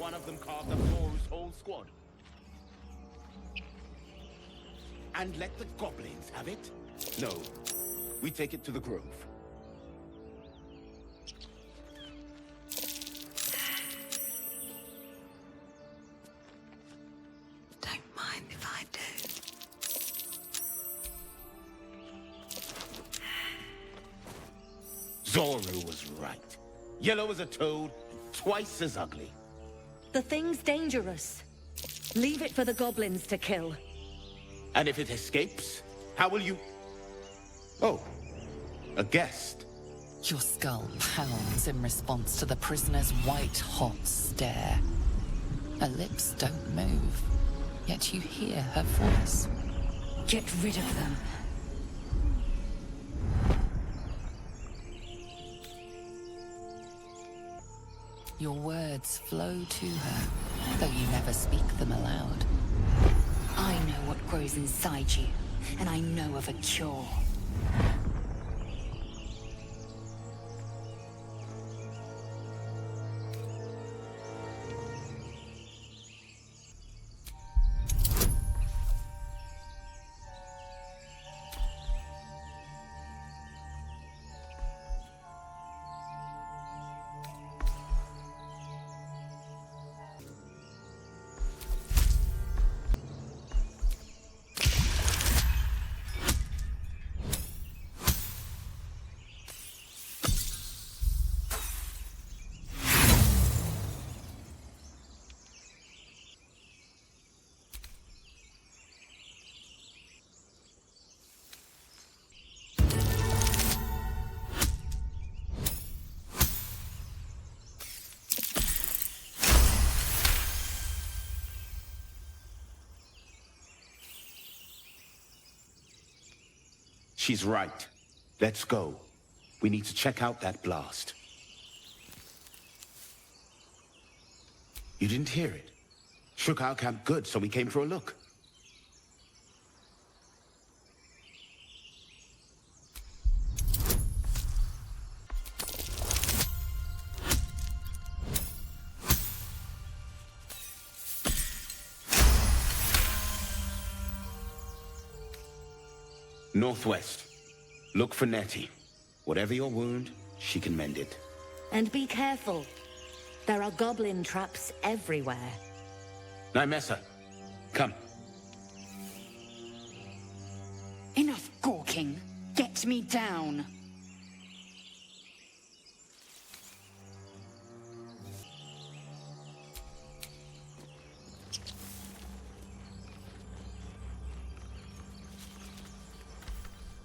one of them carved up Toru's whole squad. And let the goblins have it? No. We take it to the grove. Don't mind if I do. Zoru was right. Yellow as a toad, twice as ugly. The thing's dangerous. Leave it for the goblins to kill. And if it escapes, how will you... Oh, a guest. Your skull pounds in response to the prisoner's white-hot stare. Her lips don't move, yet you hear her voice. Get rid of them. Your words flow to her, though you never speak them aloud. I know what grows inside you, and I know of a cure. She's right. Let's go. We need to check out that blast. You didn't hear it? Shook our camp good, so we came for a look. Northwest. Look for Nettie. Whatever your wound, she can mend it. And be careful. There are goblin traps everywhere. Nymessa, come. Enough gawking. Get me down.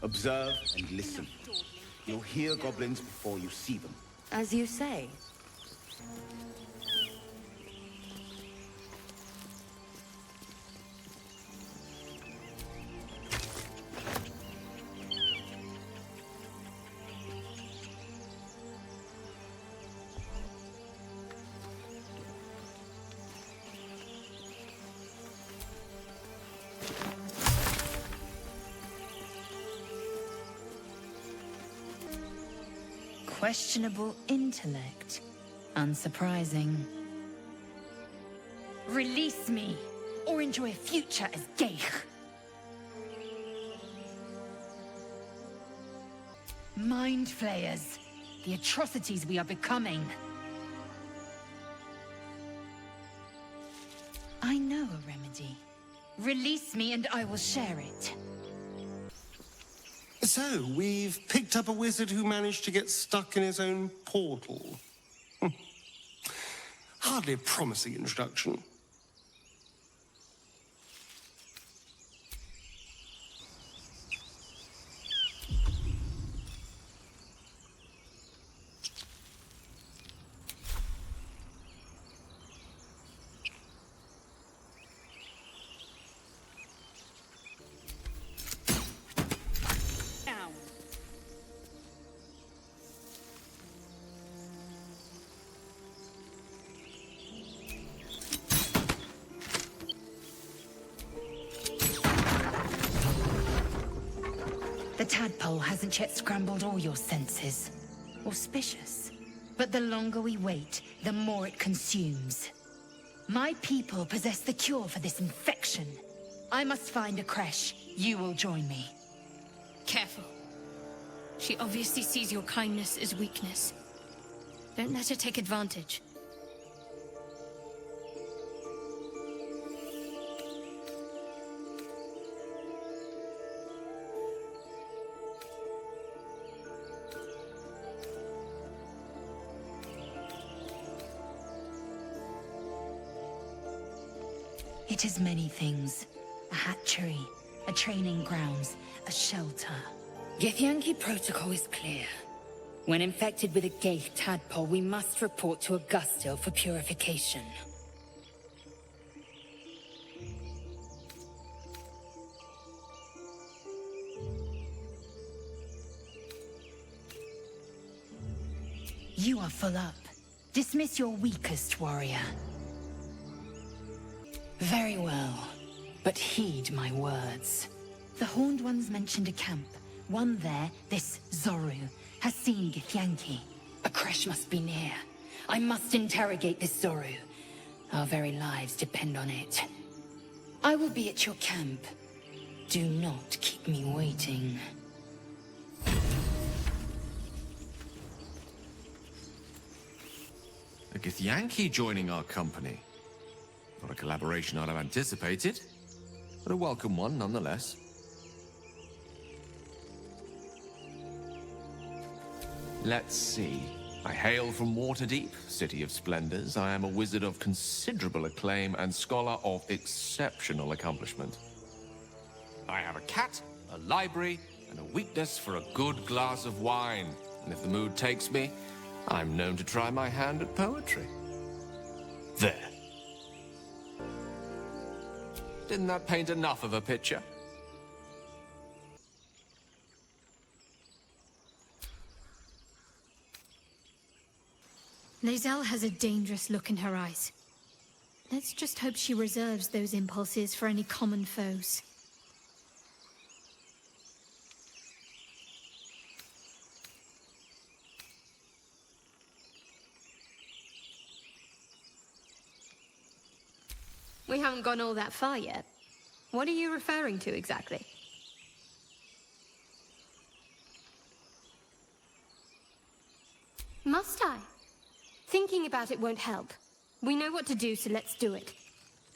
Observe and listen. You'll hear goblins before you see them. As you say. Questionable intellect. Unsurprising. Release me, or enjoy a future as Geich. Mind flayers. The atrocities we are becoming. I know a remedy. Release me and I will share it. So, we've picked up a wizard who managed to get stuck in his own portal. Hardly a promising introduction. The tadpole hasn't yet scrambled all your senses. Auspicious. But the longer we wait, the more it consumes. My people possess the cure for this infection. I must find a creche. You will join me. Careful. She obviously sees your kindness as weakness. Don't let her take advantage. It is many things. A hatchery, a training grounds, a shelter. Githyanki protocol is clear. When infected with a gay tadpole, we must report to Augusto for purification. You are full up. Dismiss your weakest warrior. Very well, but heed my words. The Horned Ones mentioned a camp. One there, this Zoru, has seen Githyanki. A creche must be near. I must interrogate this Zoru. Our very lives depend on it. I will be at your camp. Do not keep me waiting. A Githyanki joining our company. Not a collaboration I'd have anticipated, but a welcome one nonetheless. Let's see. I hail from Waterdeep, City of Splendors. I am a wizard of considerable acclaim and scholar of exceptional accomplishment. I have a cat, a library, and a weakness for a good glass of wine. And if the mood takes me, I'm known to try my hand at poetry. There. Didn't that paint enough of a picture? Lae'zel has a dangerous look in her eyes. Let's just hope she reserves those impulses for any common foes. We haven't gone all that far yet. What are you referring to exactly? Must I? Thinking about it won't help. We know what to do, so let's do it.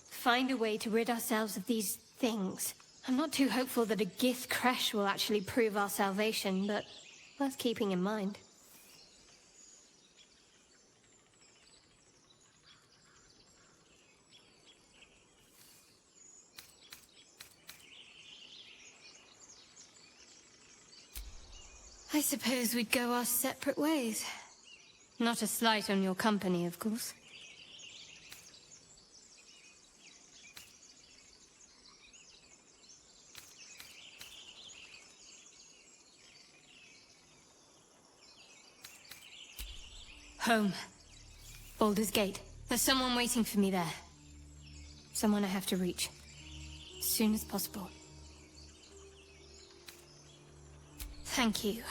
Find a way to rid ourselves of these things. I'm not too hopeful that a Gith creche will actually prove our salvation, but worth keeping in mind. I suppose we'd go our separate ways. Not a slight on your company, of course. Home. Baldur's Gate. There's someone waiting for me there. Someone I have to reach. As soon as possible. Thank you.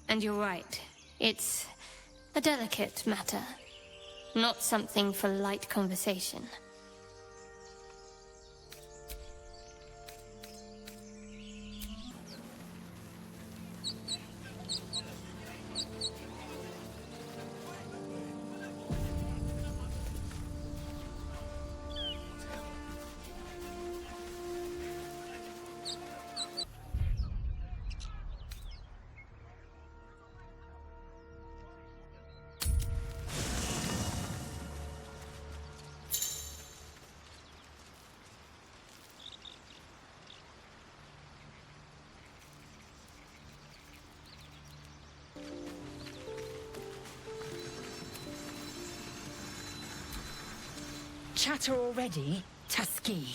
And you're right. It's a delicate matter. Not something for light conversation. Chatter already, Tusky.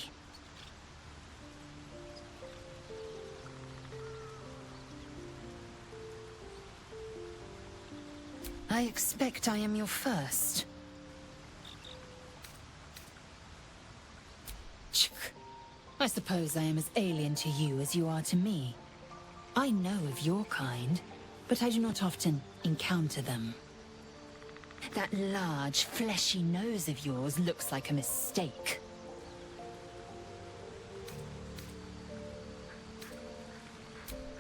I expect I am your first. I suppose I am as alien to you as you are to me. I know of your kind, but I do not often encounter them. That large, fleshy nose of yours looks like a mistake.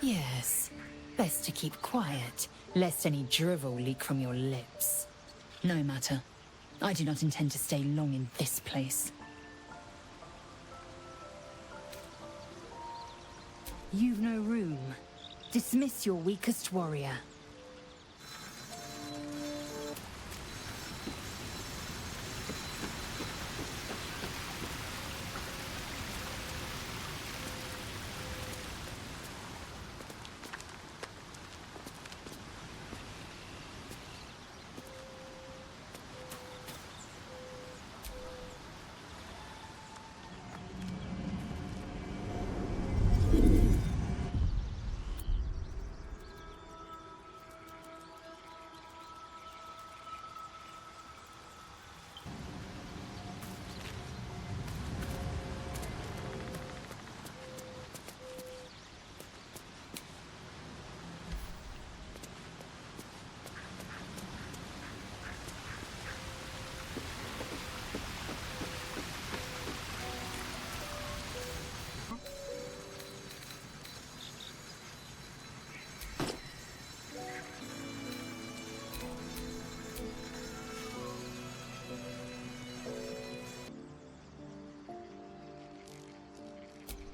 Yes, best to keep quiet, lest any drivel leak from your lips. No matter. I do not intend to stay long in this place. You've no room. Dismiss your weakest warrior.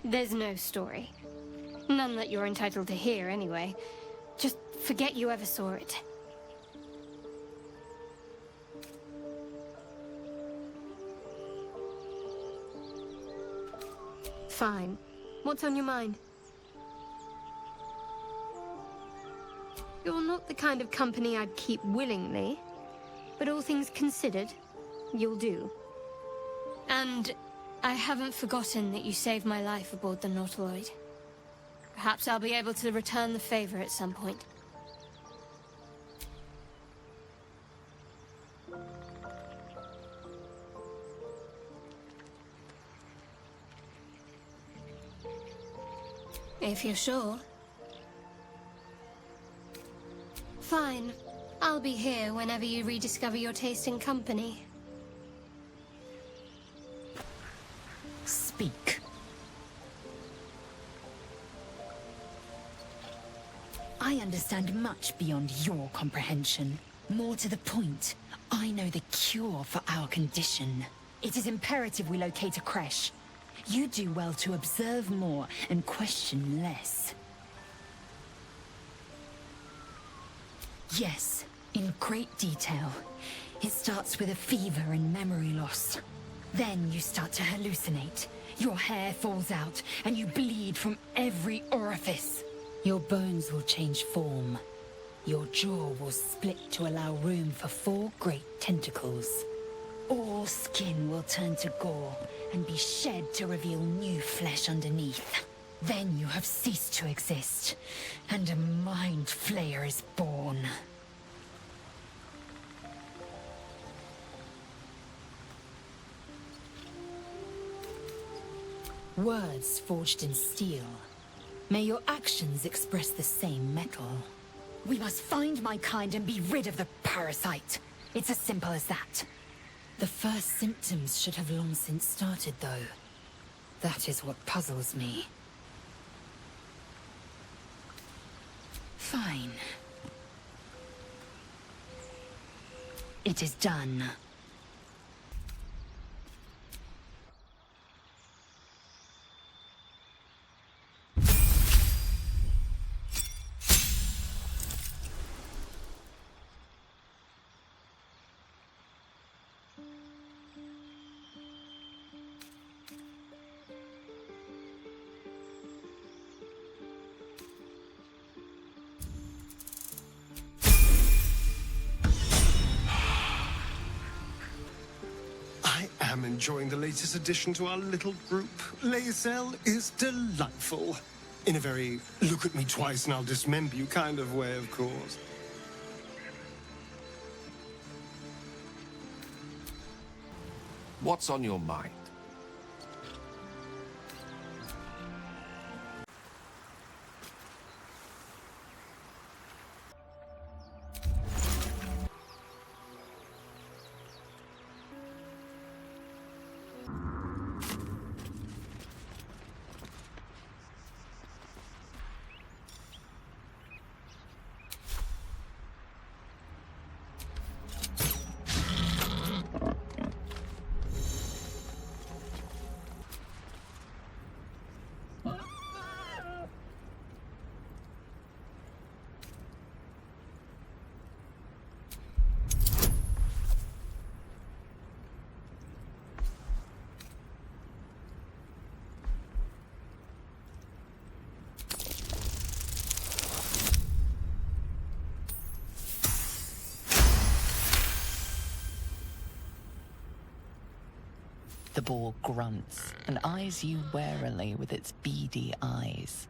There's no story. None that you're entitled to hear, anyway. Just forget you ever saw it. Fine. What's on your mind? You're not the kind of company I'd keep willingly, but all things considered, you'll do. And I haven't forgotten that you saved my life aboard the Nautiloid. Perhaps I'll be able to return the favor at some point. If you're sure. Fine. I'll be here whenever you rediscover your taste in company. Speak. I understand much beyond your comprehension. More to the point, I know the cure for our condition. It is imperative we locate a creche. You do well to observe more and question less. Yes, in great detail. It starts with a fever and memory loss. Then you start to hallucinate. Your hair falls out, and you bleed from every orifice. Your bones will change form. Your jaw will split to allow room for 4 great tentacles. All skin will turn to gore, and be shed to reveal new flesh underneath. Then you have ceased to exist, and a mind flayer is born. Words forged in steel. May your actions express the same metal. We must find my kind and be rid of the parasite. It's as simple as that. The first symptoms should have long since started, though. That is what puzzles me. Fine. It is done. I'm enjoying the latest addition to our little group. Lae'zel is delightful. In a very look at me twice and I'll dismember you kind of way, of course. What's on your mind? The boar grunts and eyes you warily with its beady eyes.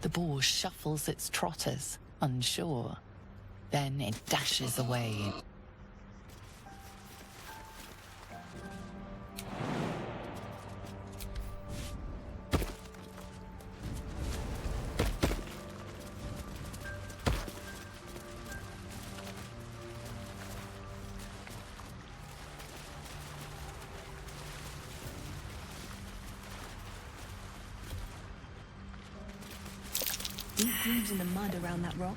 The boar shuffles its trotters, unsure. Then it dashes away. Deep grooves in the mud around that rock.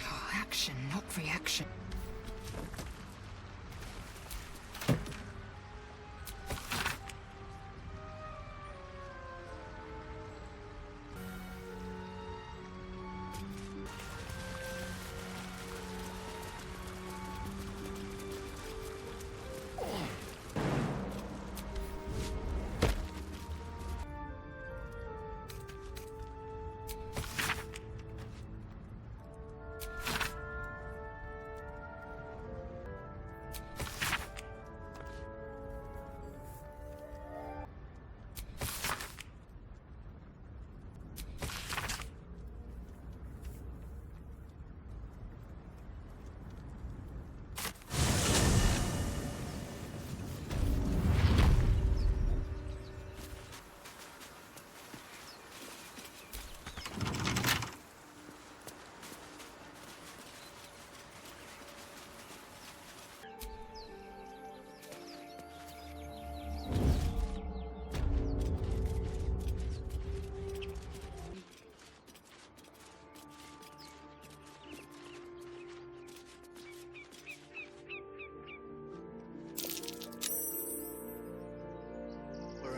Oh, action, not reaction.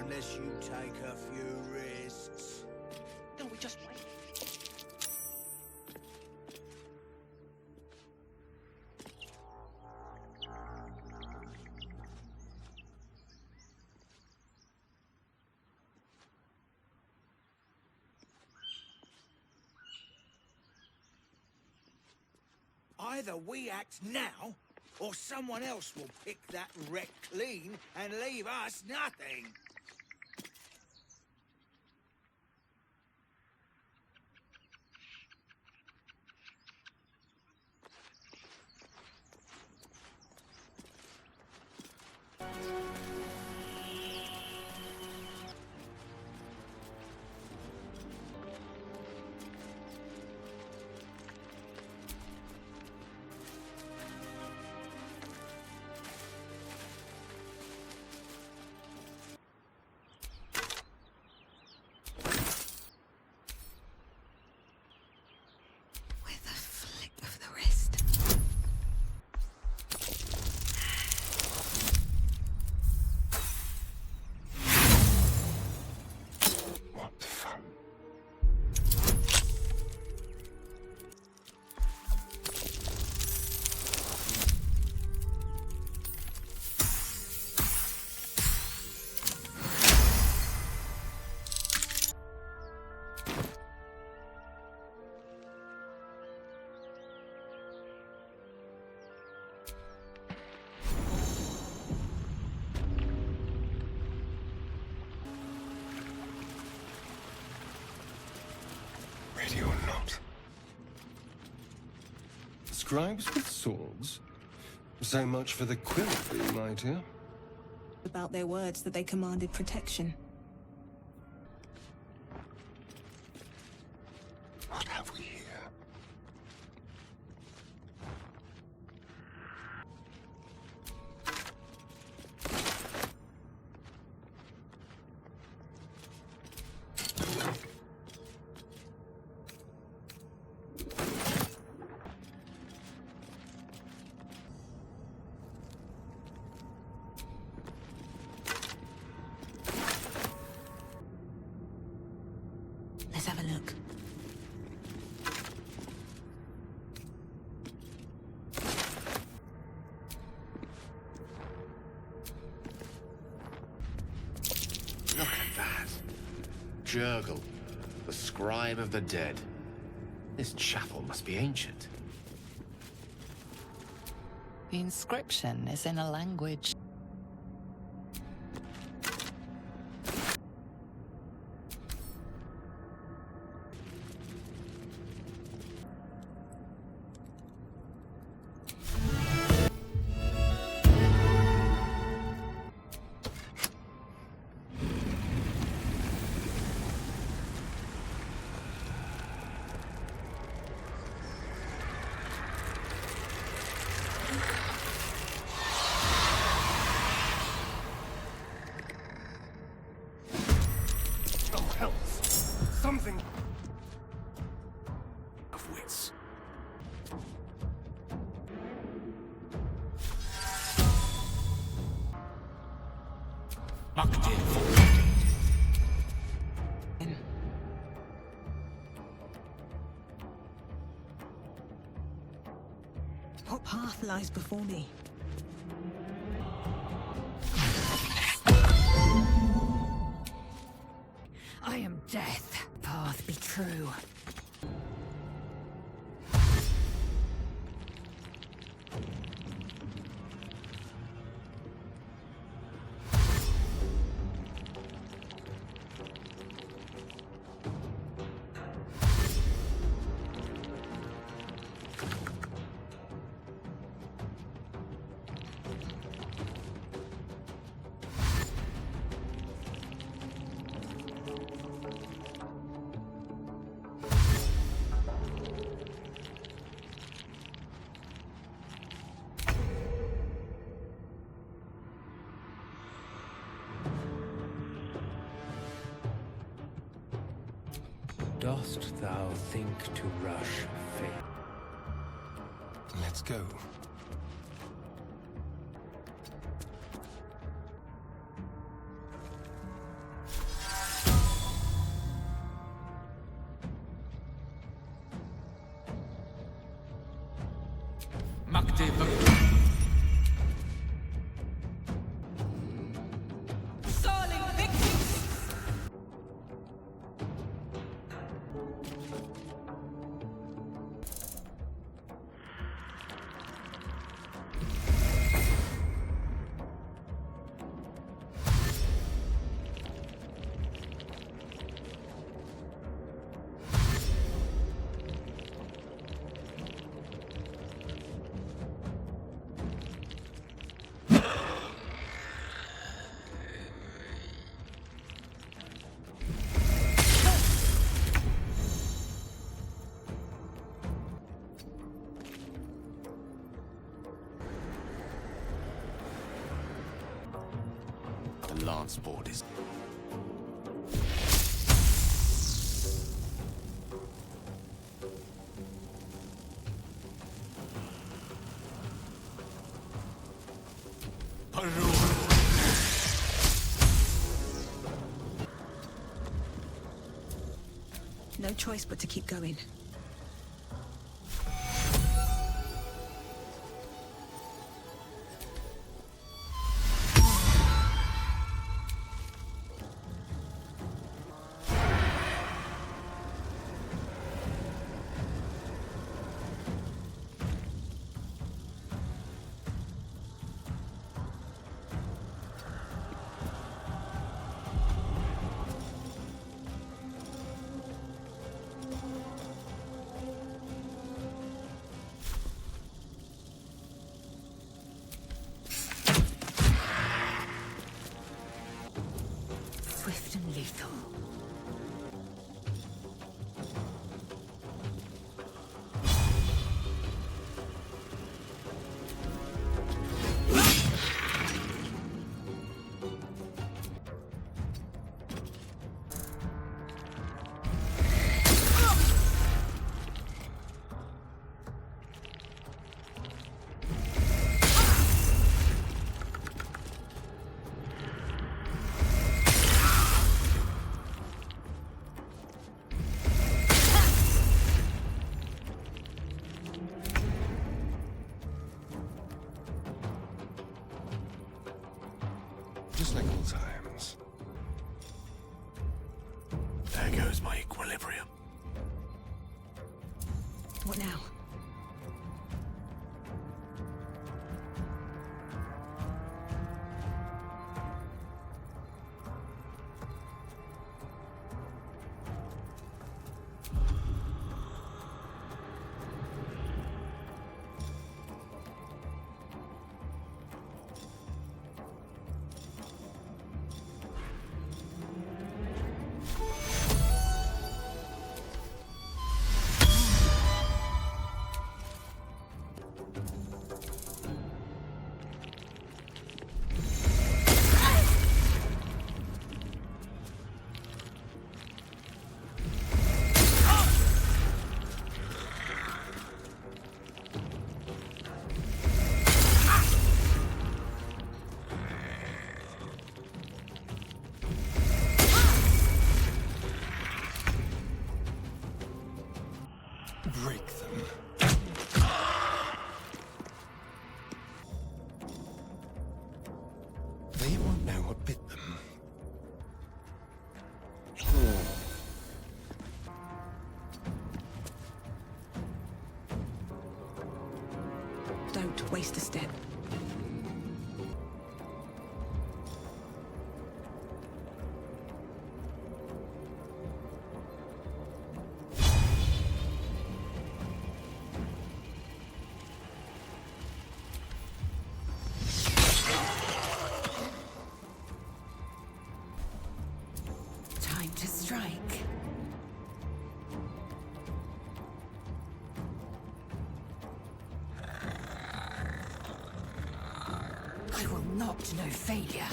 Unless you take a few risks. No, we just wait. Either we act now, or someone else will pick that wreck clean and leave us nothing. Ready or not. Scribes with swords? So much for the quill being mightier. About their words that they commanded protection. What have we here? Jurgle, the scribe of the dead. This chapel must be ancient. The inscription is in a language. Something. Of wits. What path lies before me? I am death. Path be true. Dost thou think to rush fate? Let's go. The lance board is... No choice but to keep going. Swift and lethal. Just like old times. What now? Break them. They won't know what bit them. Don't waste a step. Time to strike. I will not know failure.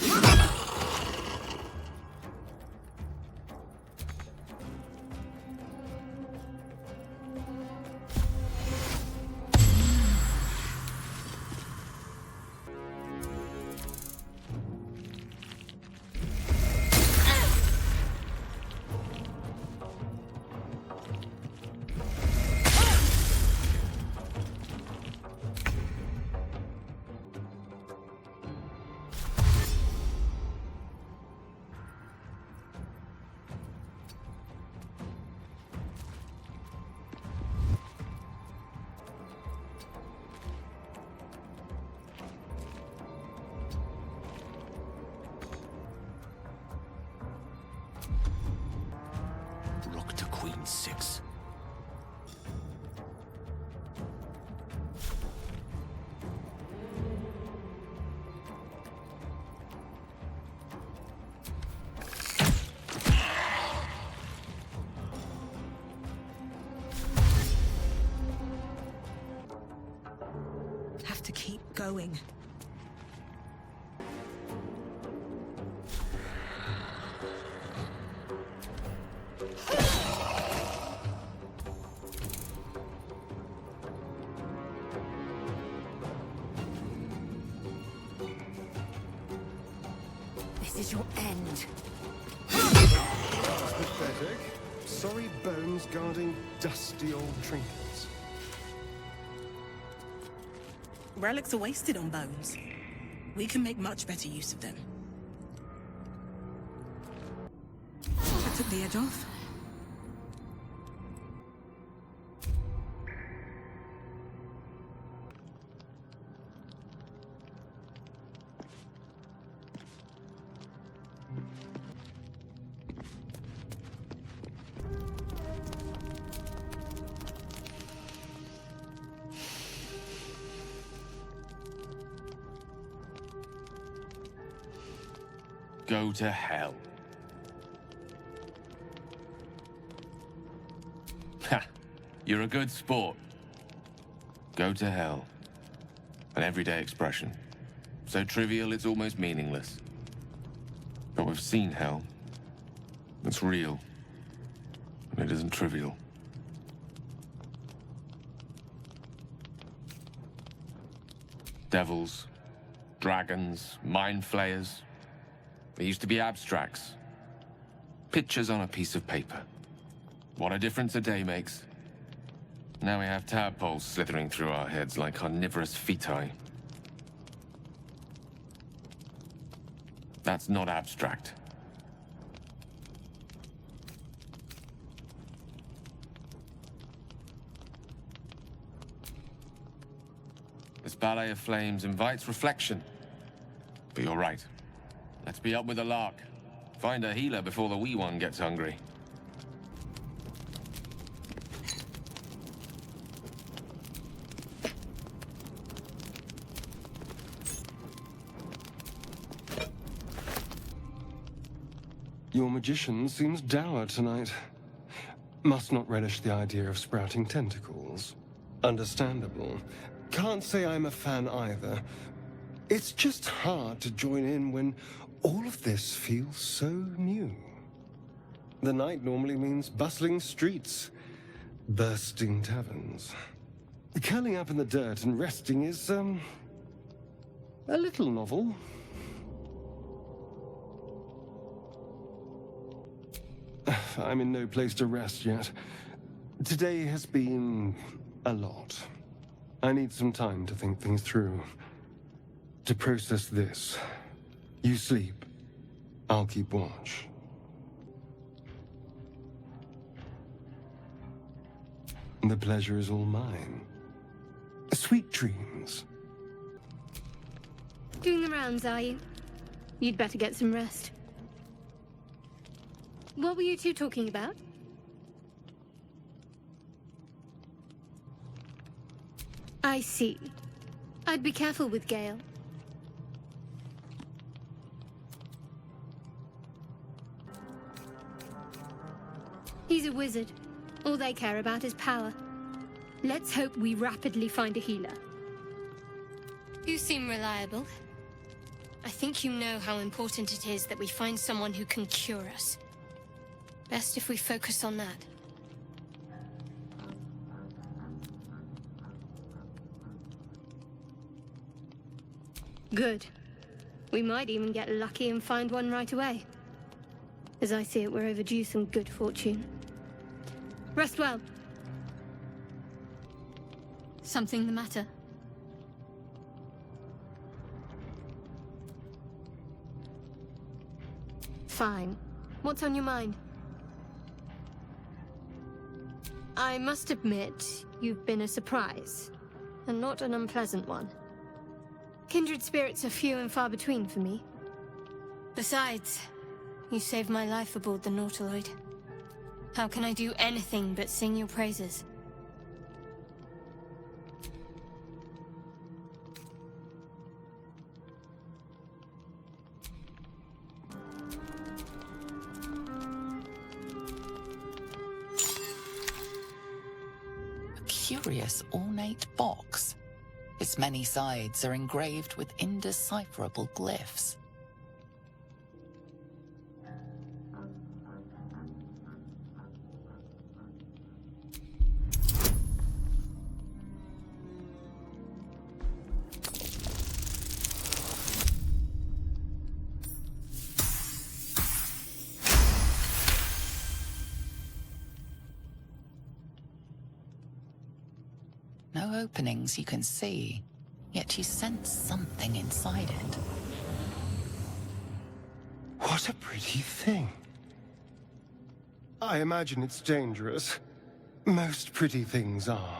Rook to Queen 6. Have to keep going. This is your end. Pathetic. Sorry bones guarding dusty old trinkets. Relics are wasted on bones. We can make much better use of them. That took the edge off. Go to hell. Ha! You're a good sport. Go to hell. An everyday expression. So trivial it's almost meaningless. But we've seen hell. It's real. And it isn't trivial. Devils, dragons, mind flayers. They used to be abstracts. Pictures on a piece of paper. What a difference a day makes. Now we have tadpoles slithering through our heads like carnivorous feti. That's not abstract. This ballet of flames invites reflection. But you're right. Let's be up with the lark. Find a healer before the wee one gets hungry. Your magician seems dour tonight. Must not relish the idea of sprouting tentacles. Understandable. Can't say I'm a fan either. It's just hard to join in when all of this feels so new. The night normally means bustling streets, bursting taverns. Curling up in the dirt and resting is, a little novel. I'm in no place to rest yet. Today has been a lot. I need some time to think things through. To process this. You sleep. I'll keep watch. The pleasure is all mine. Sweet dreams. Doing the rounds, are you? You'd better get some rest. What were you two talking about? I see. I'd be careful with Gale. He's a wizard. All they care about is power. Let's hope we rapidly find a healer. You seem reliable. I think you know how important it is that we find someone who can cure us. Best if we focus on that. Good. We might even get lucky and find one right away. As I see it, we're overdue some good fortune. Rest well. Something the matter? Fine. What's on your mind? I must admit, you've been a surprise, and not an unpleasant one. Kindred spirits are few and far between for me. Besides, you saved my life aboard the Nautiloid. How can I do anything but sing your praises? A curious ornate box. Its many sides are engraved with indecipherable glyphs. No openings you can see, yet you sense something inside it. What a pretty thing. I imagine it's dangerous. Most pretty things are.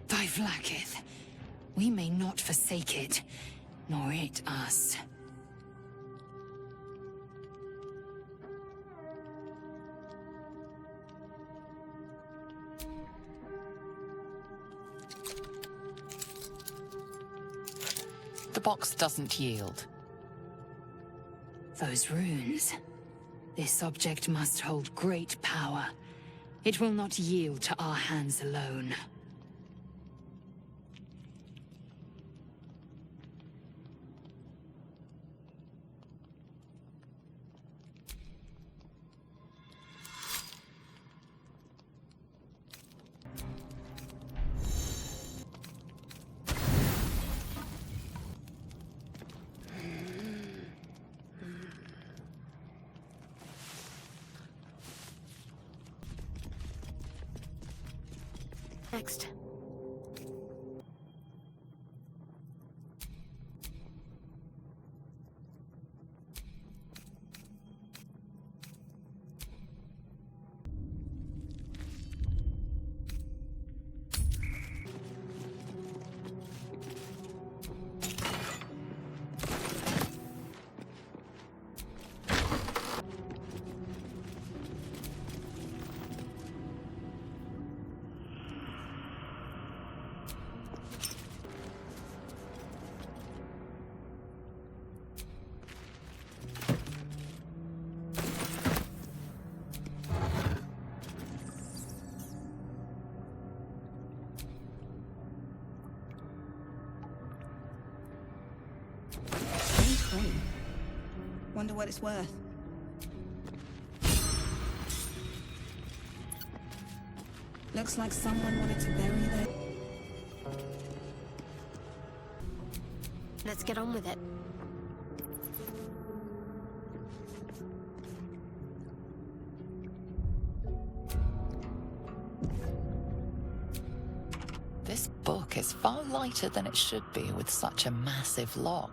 Thy lacketh. We may not forsake it, nor it us. The box doesn't yield. Those runes. This object must hold great power. It will not yield to our hands alone. Next. Wonder what it's worth. Looks like someone wanted to bury their... Let's get on with it. This book is far lighter than it should be with such a massive log.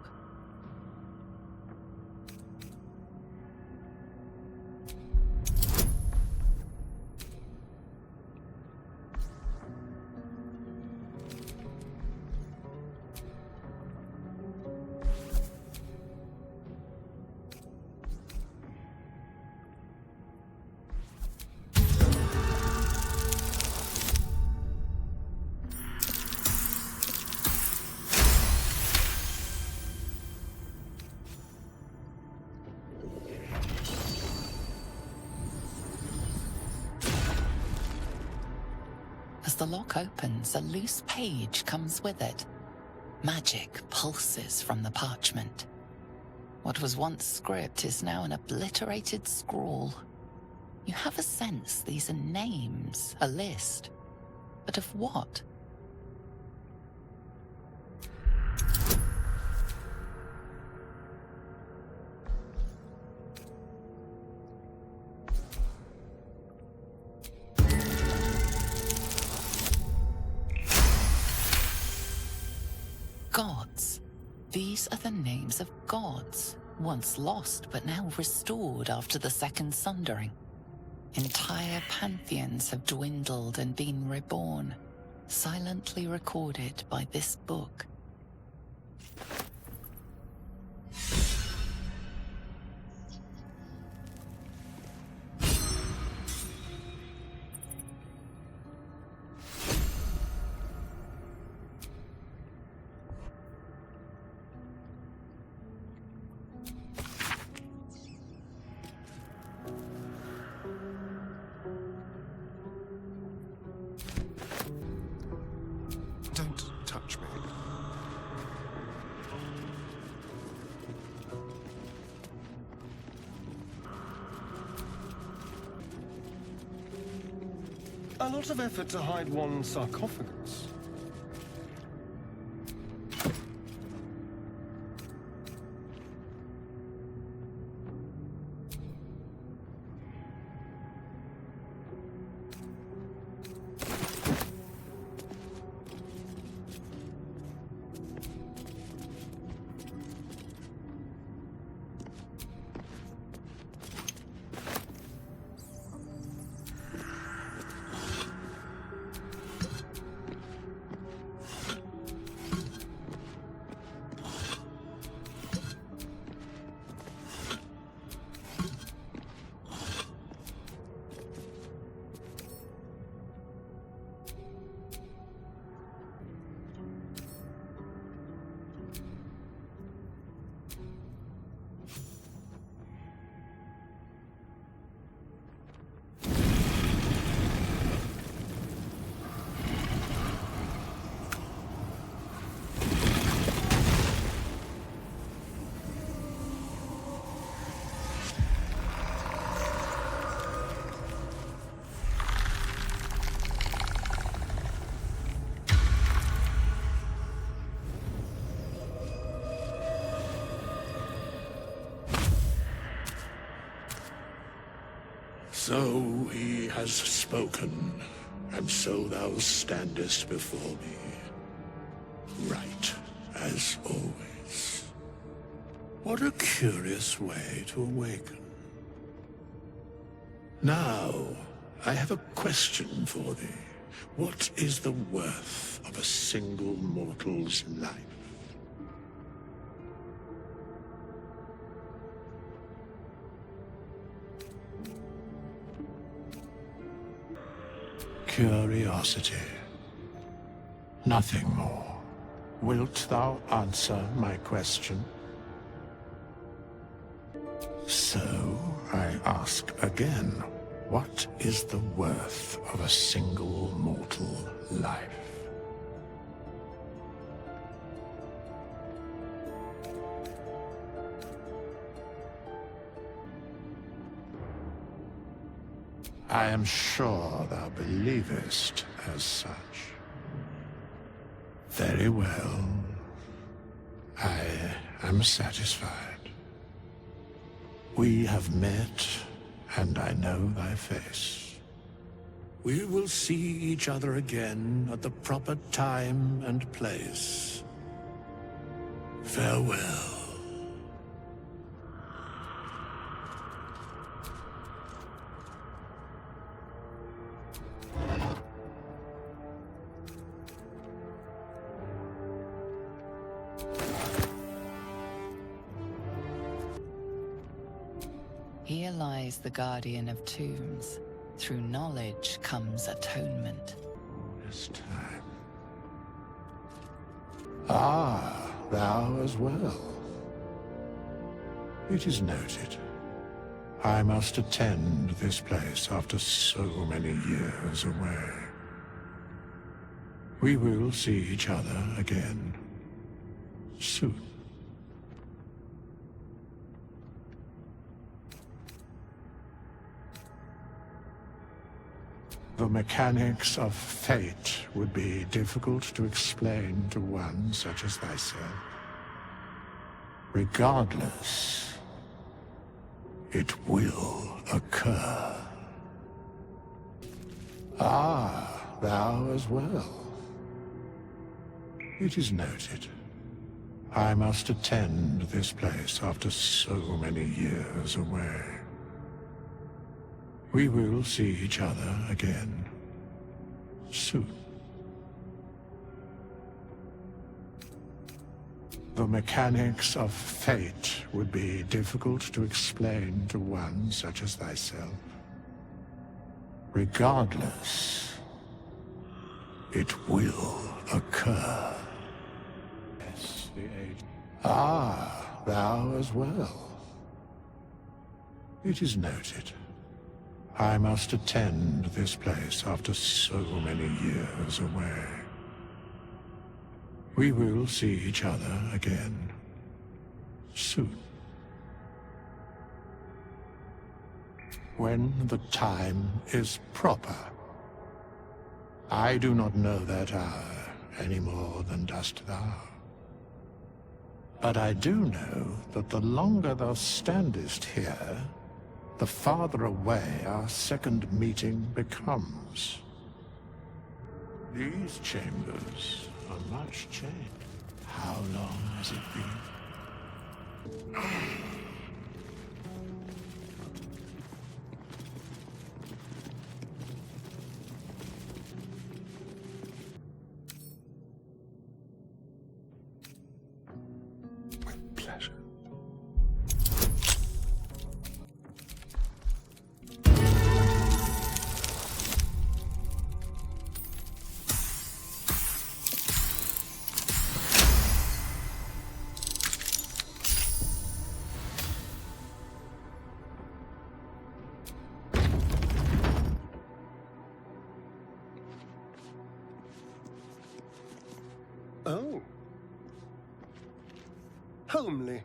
As the lock opens, a loose page comes with it. Magic pulses from the parchment. What was once script is now an obliterated scrawl. You have a sense these are names, a list. But of what? Gods. These are the names of gods, once lost but now restored after the Second Sundering. Entire pantheons have dwindled and been reborn, silently recorded by this book. Don't touch me. A lot of effort to hide one sarcophagus. So he has spoken, and so thou standest before me, right as always. What a curious way to awaken. Now, I have a question for thee. What is the worth of a single mortal's life? Curiosity. Nothing more. Wilt thou answer my question? So, I ask again, what is the worth of a single mortal life? I am sure thou believest as such. Very well. I am satisfied. We have met, and I know thy face. We will see each other again at the proper time and place. Farewell. Here lies the guardian of tombs. Through knowledge comes atonement. This time. Ah, thou as well. It is noted. I must attend this place after so many years away. We will see each other again soon. The mechanics of fate would be difficult to explain to one such as thyself. Regardless, it will occur. Ah, thou as well. It is noted. I must attend this place after so many years away. We will see each other again soon. The mechanics of fate would be difficult to explain to one such as thyself. Regardless, it will occur. Yes, the age. Ah, thou as well. It is noted. I must attend this place after so many years away. We will see each other again soon. When the time is proper. I do not know that hour any more than dost thou. But I do know that the longer thou standest here, the farther away our second meeting becomes. These chambers are much changed. How long has it been? With pleasure. Oh. Homely.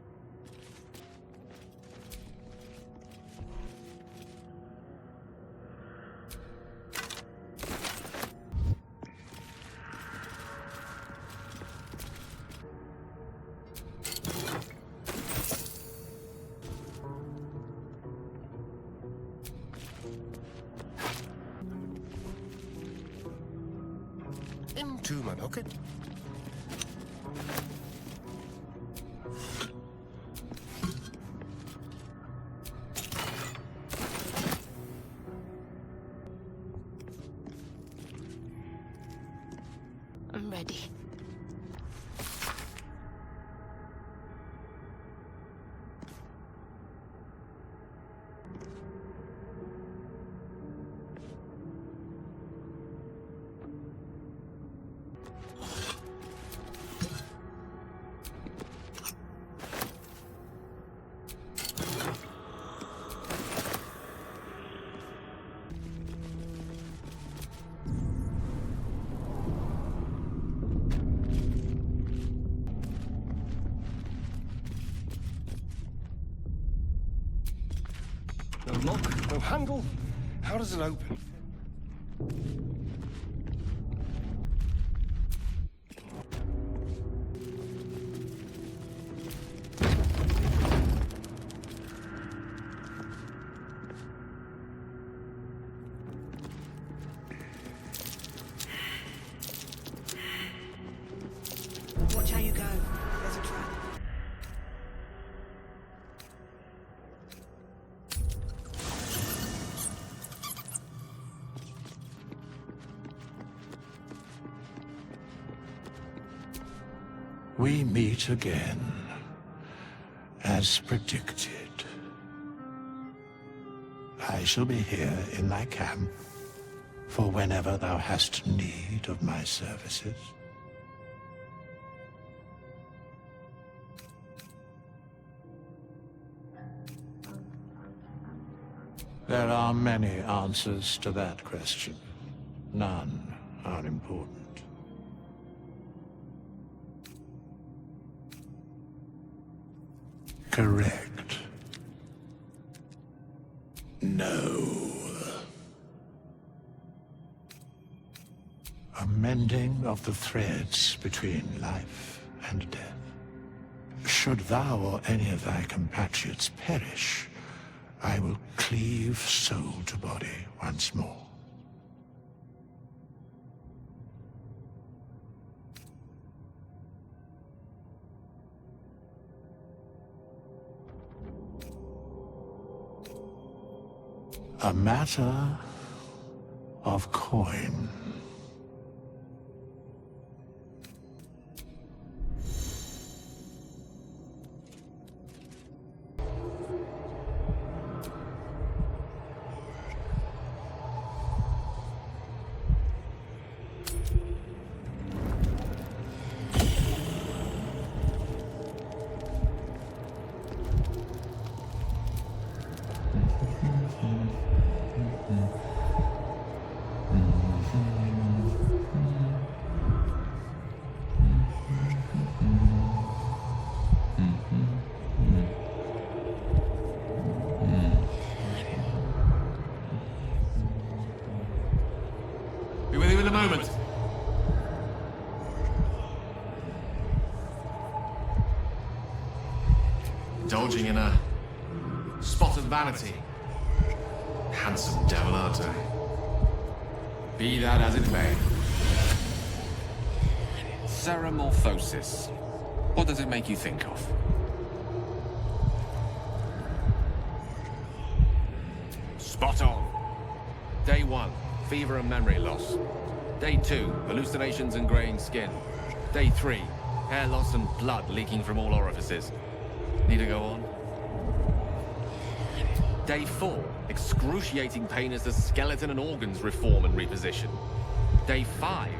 into my pocket. I'm ready. No lock, no handle. How does it open? Watch how you go. There's a trap. We meet again, as predicted. I shall be here in thy camp, for whenever thou hast need of my services. There are many answers to that question. None are important. Correct. No. A mending of the threads between life and death. Should thou or any of thy compatriots perish, I will cleave soul to body once more. A matter of coin. Be with you in a moment. Indulging in a spot of vanity. Handsome devil, aren't I? Be that as it may. Ceramorphosis. What does it make you think of? Spot on. Day 1, fever and memory loss. Day 2, hallucinations and graying skin. Day 3, hair loss and blood leaking from all orifices. Need to go on? Day 4, excruciating pain as the skeleton and organs reform and reposition. Day 5,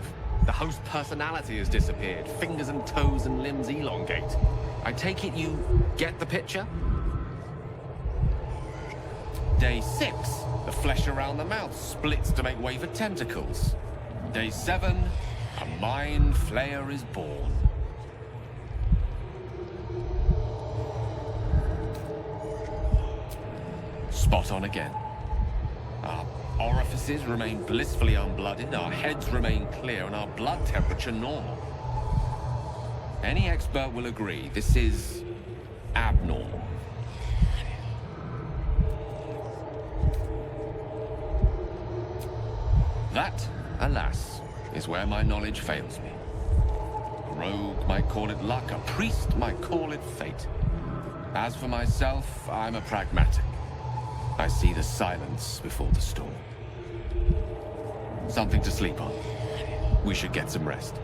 the host personality has disappeared. Fingers and toes and limbs elongate. I take it you get the picture? Day 6, the flesh around the mouth splits to make way for tentacles. Day 7, a mind flayer is born. Spot on again. Our orifices remain blissfully unblooded, our heads remain clear, and our blood temperature normal. Any expert will agree this is abnormal. That, alas, is is where my knowledge fails me. A rogue might call it luck, a priest might call it fate. As for myself, I'm a pragmatic. I see the silence before the storm. Something to sleep on. We should get some rest.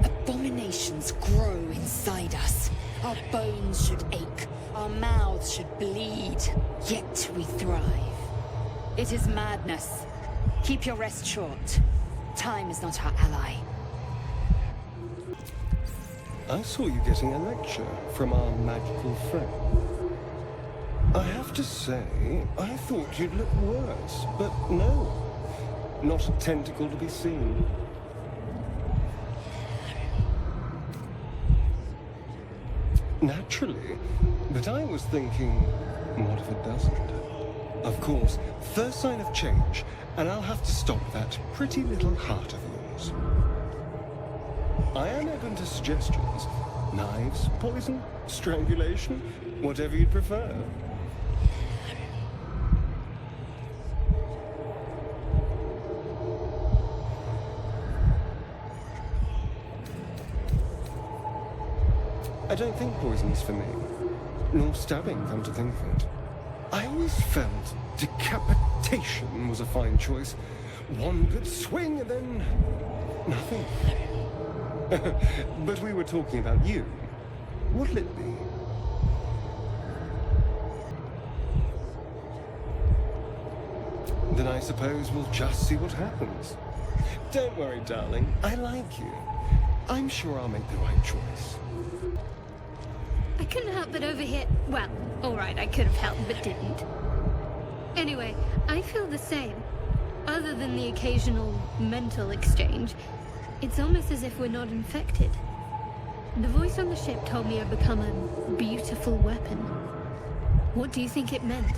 Abominations grow inside us. Our bones should ache. Our mouths should bleed. Yet we thrive. It is madness. Keep your rest short. Time is not our ally. I saw you getting a lecture from our magical friend. I have to say, I thought you'd look worse, but no. Not a tentacle to be seen. Naturally, but I was thinking, what if it doesn't? Of course, first sign of change, and I'll have to stop that pretty little heart of yours. I am open to suggestions. Knives, poison, strangulation, whatever you'd prefer. I don't think poison's for me. Nor stabbing, come to think of it. I always felt decapitation was a fine choice. One good swing and then nothing. But we were talking about you. What'll it be? Then I suppose we'll just see what happens. Don't worry, darling. I like you. I'm sure I'll make the right choice. I couldn't help but overhear... Well, alright, I could have helped, but didn't. Anyway, I feel the same. Other than the occasional mental exchange, it's almost as if we're not infected. The voice on the ship told me I'd become a beautiful weapon. What do you think it meant?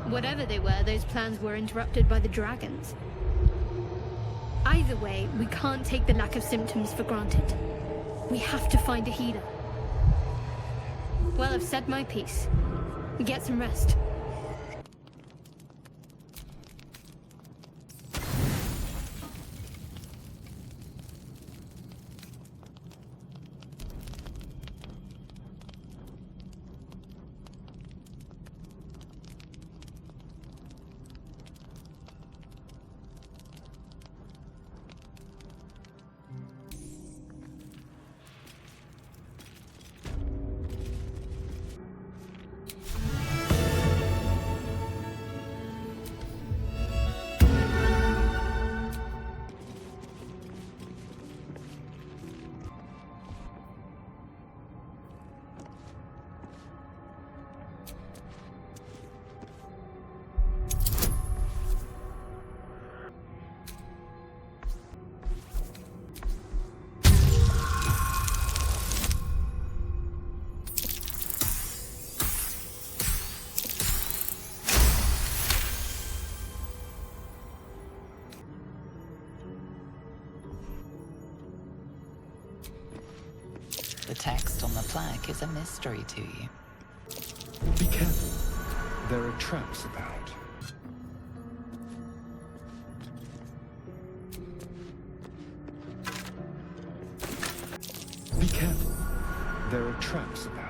Whatever they were, those plans were interrupted by the dragons. Either way, we can't take the lack of symptoms for granted. We have to find a healer. Well, I've said my piece. Get some rest. The text on the plaque is a mystery to you. Be careful. There are traps about. Be careful. There are traps about.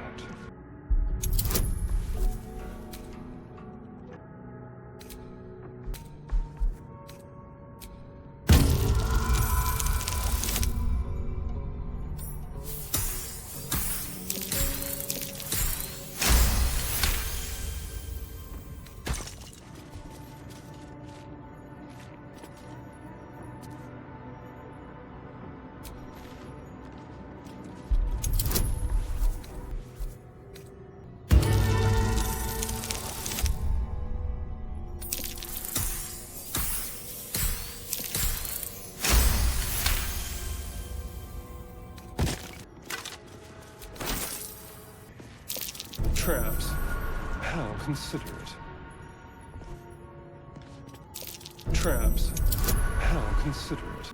Traps. How considerate. Traps. How considerate.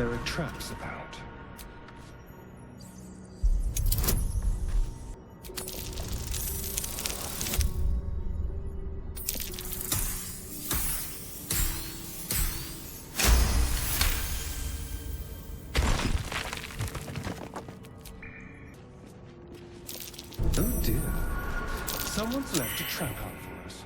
There are traps about. Oh dear. Someone's left a trap out for us.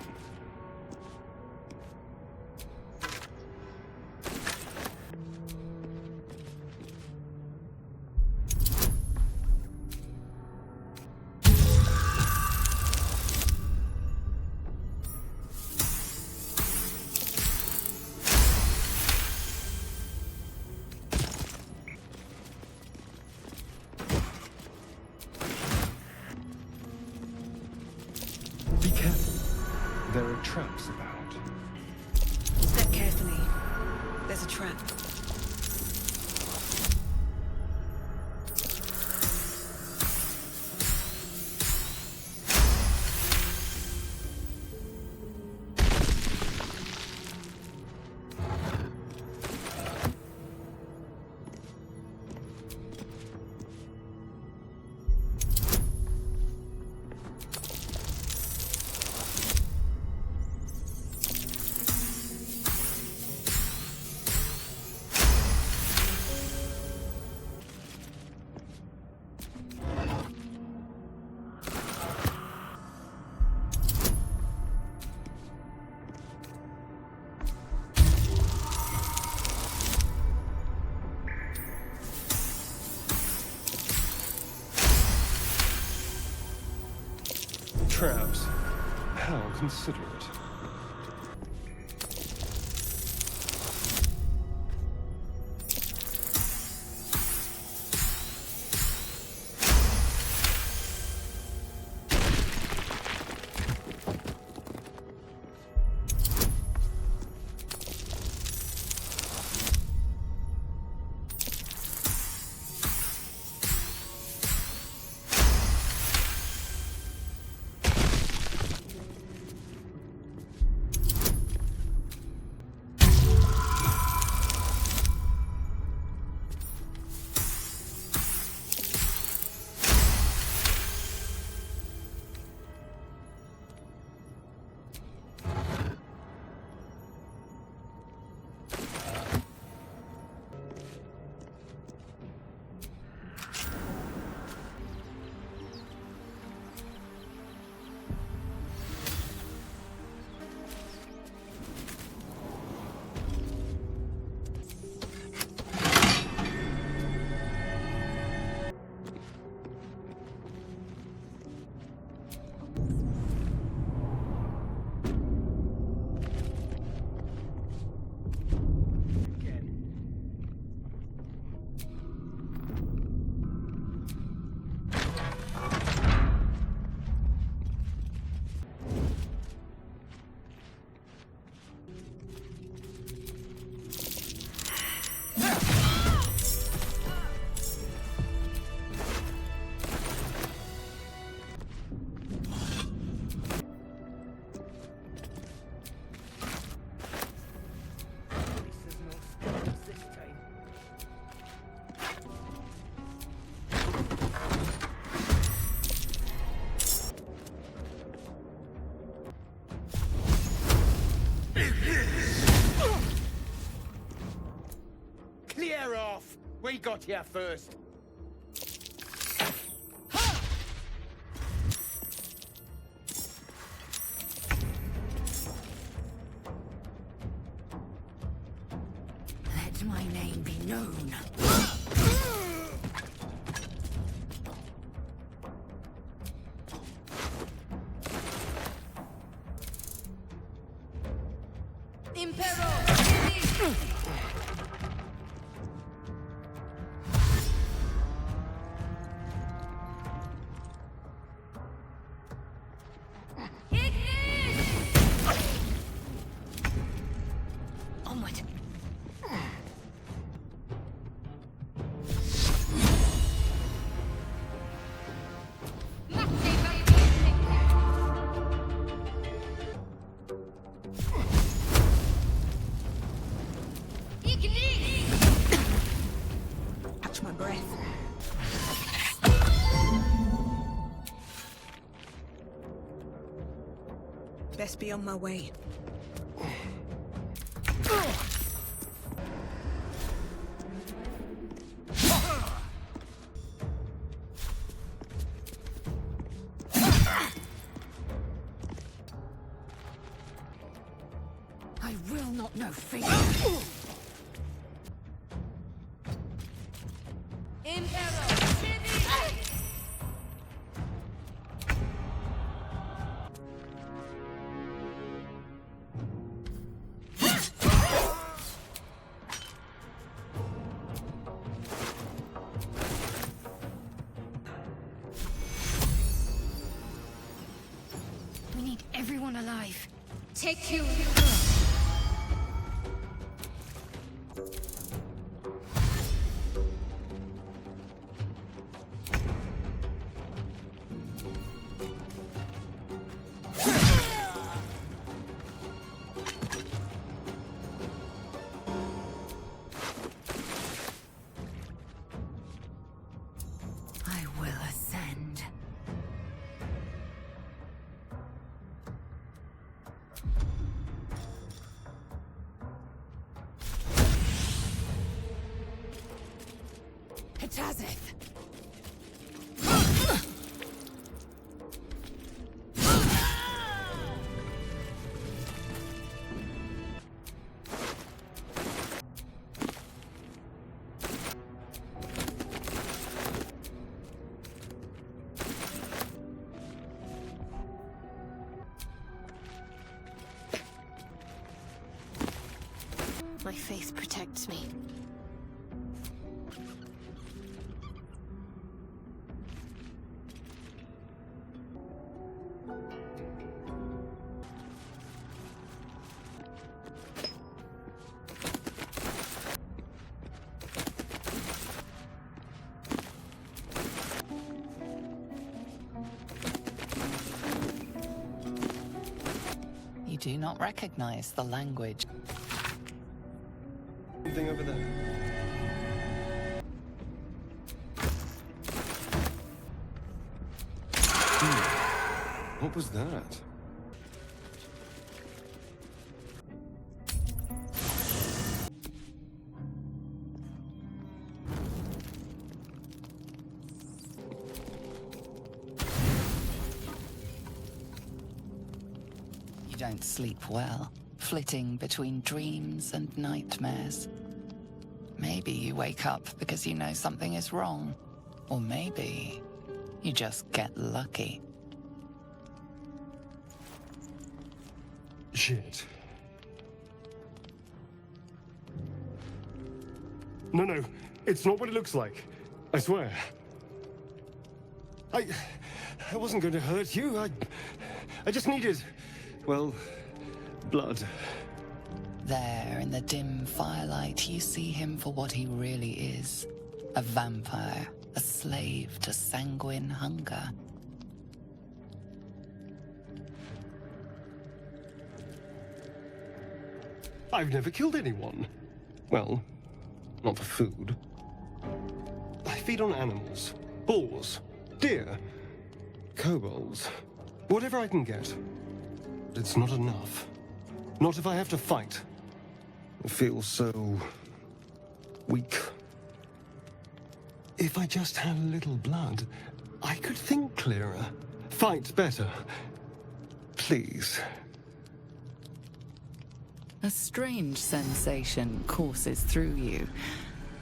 Be careful. There are traps about. Step carefully. There's a trap. Traps? How considerate. Clear off! We got here first. Let my name be known. best be on my way. I will not know fear. We need everyone alive. Take you. I will ascend. Hitazeth! My faith protects me. You do not recognize the language. Something over there. What was that? You don't sleep well, flitting between dreams and nightmares. Maybe you wake up because you know something is wrong. Or maybe you just get lucky. Shit. No, it's not what it looks like. I swear. I wasn't going to hurt you. I just needed, well, blood. There, in the dim firelight, you see him for what he really is. A vampire, a slave to sanguine hunger. I've never killed anyone. Well, not for food. I feed on animals. Boars. Deer. Kobolds. Whatever I can get. But it's not enough. Not if I have to fight. I feel so weak. If I just had a little blood, I could think clearer. Fight better. Please. A strange sensation courses through you,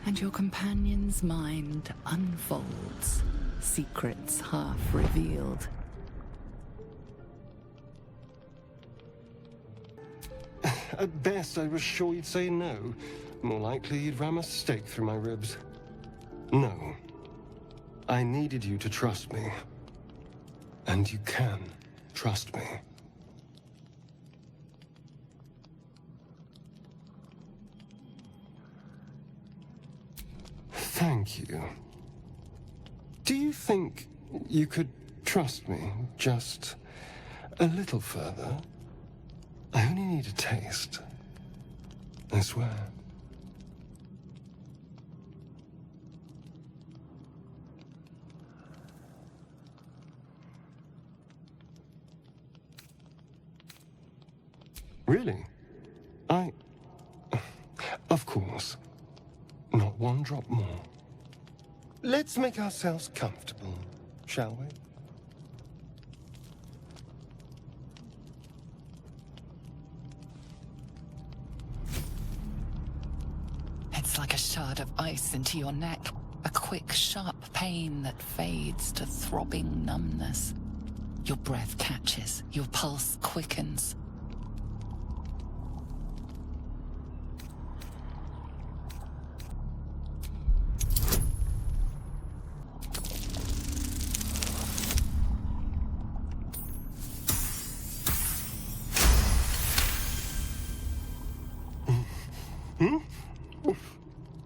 and your companion's mind unfolds, secrets half revealed. At best, I was sure you'd say no. More likely, you'd ram a stake through my ribs. No. I needed you to trust me. And you can trust me. Thank you. Do you think you could trust me just a little further? I only need a taste. I swear. Really? Of course. Not one drop more. Let's make ourselves comfortable, shall we? It's like a shard of ice into your neck. A quick, sharp pain that fades to throbbing numbness. Your breath catches, your pulse quickens.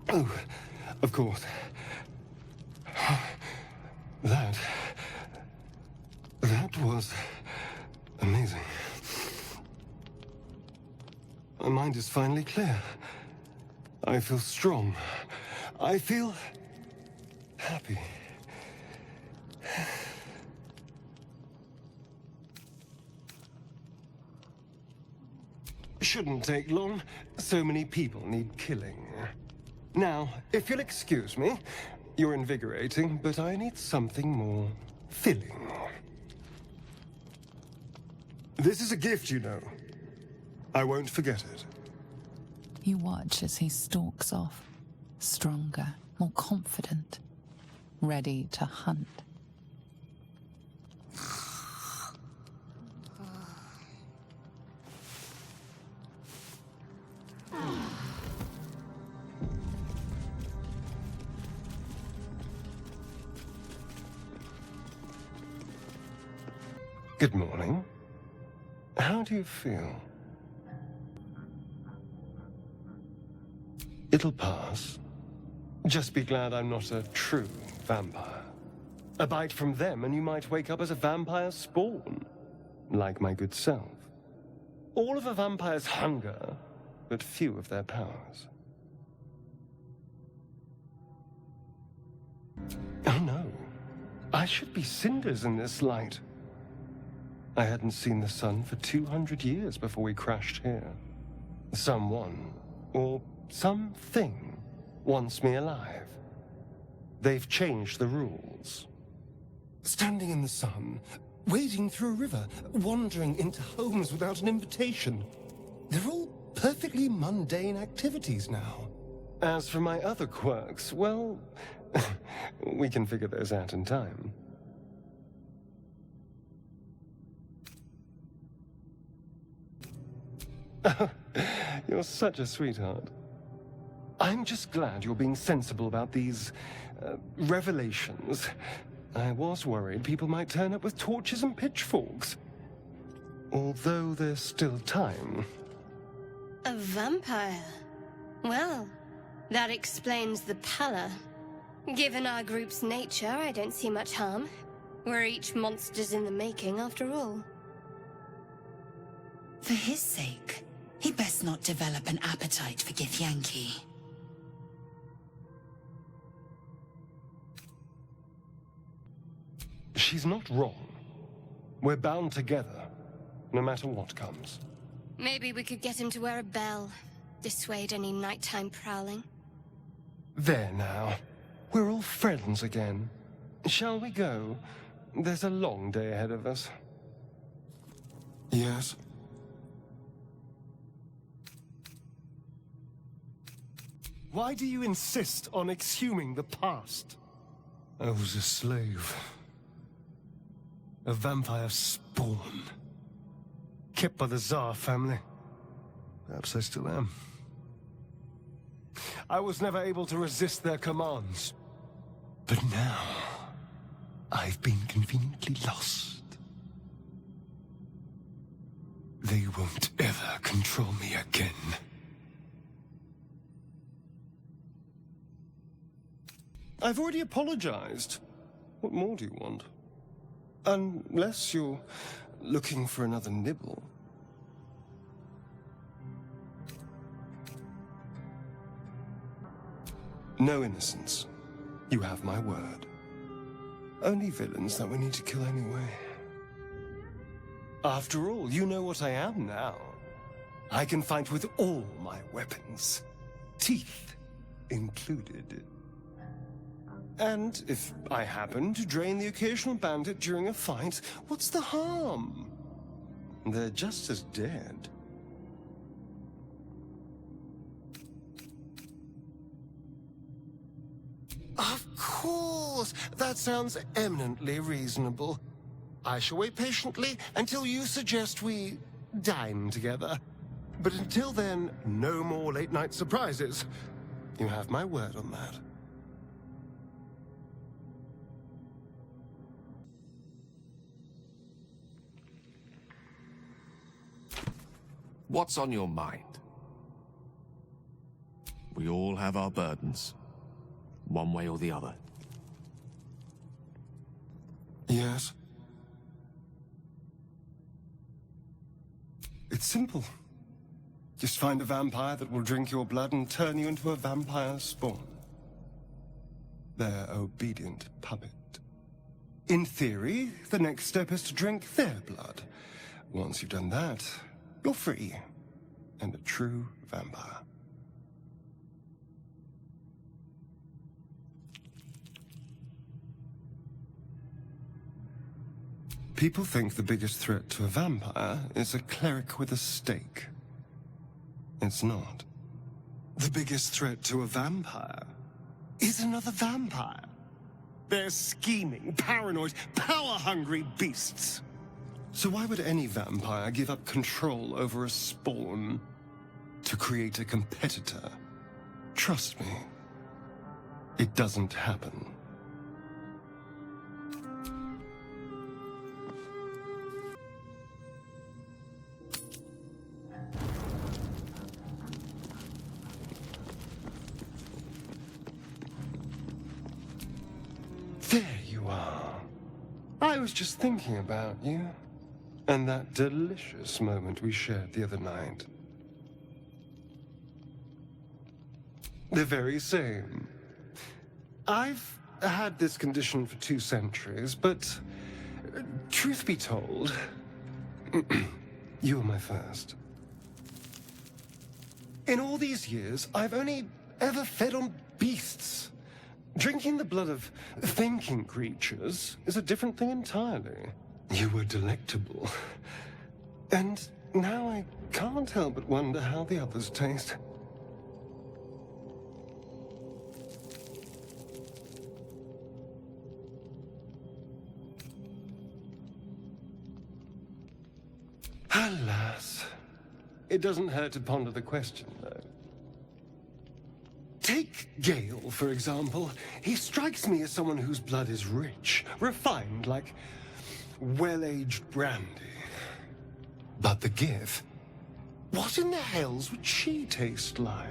Oh, of course. That was amazing. My mind is finally clear. I feel strong. I feel happy. Shouldn't take long. So many people need killing. Now, if you'll excuse me, you're invigorating, but I need something more filling. This is a gift, you know. I won't forget it. You watch as he stalks off, stronger, more confident, ready to hunt. Good morning. How do you feel? It'll pass. Just be glad I'm not a true vampire. A bite from them and you might wake up as a vampire spawn. Like my good self. All of a vampire's hunger, but few of their powers. Oh no. I should be cinders in this light. I hadn't seen the sun for 200 years before we crashed here. Someone, or something, wants me alive. They've changed the rules. Standing in the sun, wading through a river, wandering into homes without an invitation. They're all perfectly mundane activities now. As for my other quirks, well, we can figure those out in time. You're such a sweetheart. I'm just glad you're being sensible about these revelations. I was worried people might turn up with torches and pitchforks. Although there's still time. A vampire? Well, that explains the pallor. Given our group's nature, I don't see much harm. We're each monsters in the making, after all. For his sake, he best not develop an appetite for Githyanki. She's not wrong. We're bound together, no matter what comes. Maybe we could get him to wear a bell. Dissuade any nighttime prowling. There now. We're all friends again. Shall we go? There's a long day ahead of us. Yes? Why do you insist on exhuming the past? I was a slave. A vampire spawn. Kept by the Tsar family. Perhaps I still am. I was never able to resist their commands. But now, I've been conveniently lost. They won't ever control me again. I've already apologized. What more do you want? Unless you're looking for another nibble. No innocence. You have my word. Only villains that we need to kill anyway. After all, you know what I am now. I can fight with all my weapons, teeth included. And if I happen to drain the occasional bandit during a fight, what's the harm? They're just as dead. Of course! That sounds eminently reasonable. I shall wait patiently until you suggest we dine together. But until then, no more late-night surprises. You have my word on that. What's on your mind? We all have our burdens, one way or the other. Yes. It's simple. Just find a vampire that will drink your blood and turn you into a vampire spawn. Their obedient puppet. In theory, the next step is to drink their blood. Once you've done that, you're free, and a true vampire. People think the biggest threat to a vampire is a cleric with a stake. It's not. The biggest threat to a vampire is another vampire. They're scheming, paranoid, power-hungry beasts. So why would any vampire give up control over a spawn to create a competitor? Trust me, it doesn't happen. There you are. I was just thinking about you. And that delicious moment we shared the other night. The very same. I've had this condition for 2 centuries, but truth be told, you were my first. In all these years, I've only ever fed on beasts. Drinking the blood of thinking creatures is a different thing entirely. You were delectable. And now I can't help but wonder how the others taste. Alas. It doesn't hurt to ponder the question, though. Take Gale, for example. He strikes me as someone whose blood is rich, refined, like well-aged brandy. But the Gith, what in the hells would she taste like?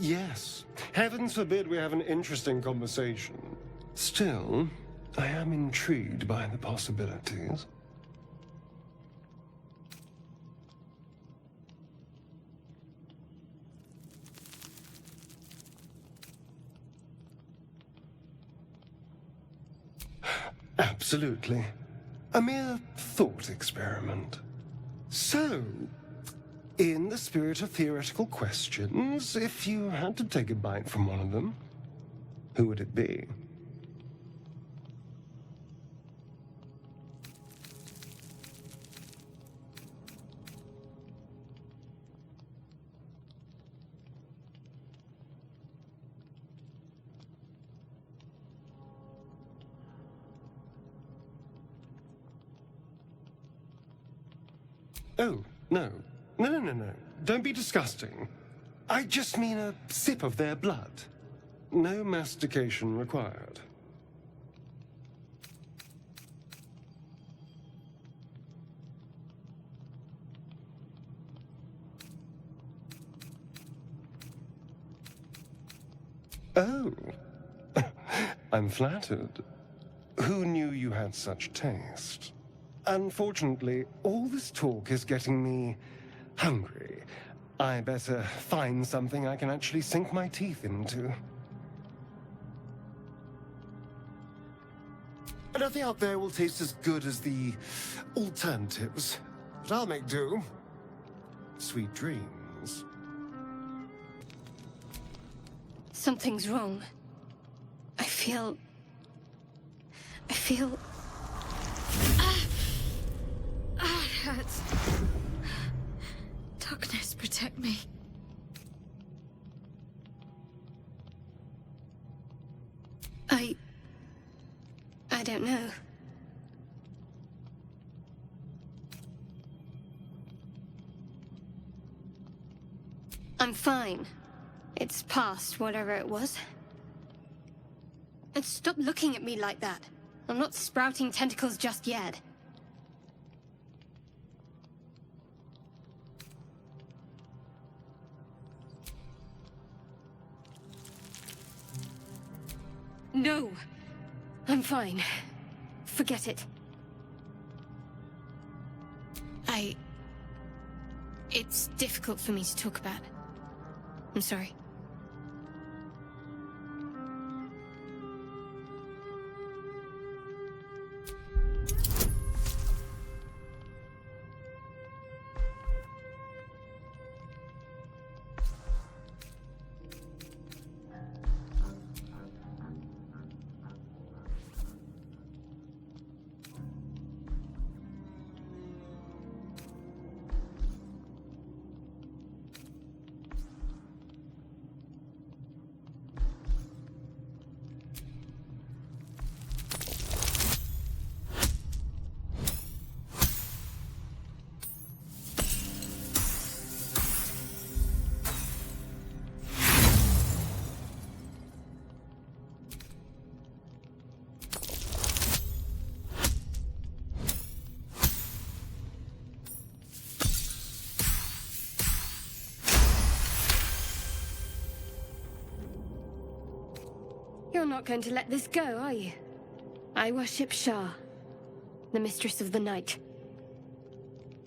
Yes. Heavens forbid we have an interesting conversation. Still, I am intrigued by the possibilities. Absolutely. A mere thought experiment. So, in the spirit of theoretical questions, if you had to take a bite from one of them, who would it be? Oh, no. No. Don't be disgusting. I just mean a sip of their blood. No mastication required. Oh. I'm flattered. Who knew you had such taste? Unfortunately, all this talk is getting me hungry. I better find something I can actually sink my teeth into. Nothing out there will taste as good as the alternatives, but I'll make do. Sweet dreams. Something's wrong. I feel... It hurts. Darkness, protect me. I don't know. I'm fine. It's past whatever it was. And stop looking at me like that. I'm not sprouting tentacles just yet. No! I'm fine. Forget it. It's difficult for me to talk about. I'm sorry. You're not going to let this go, are you? I worship Shah, the mistress of the night.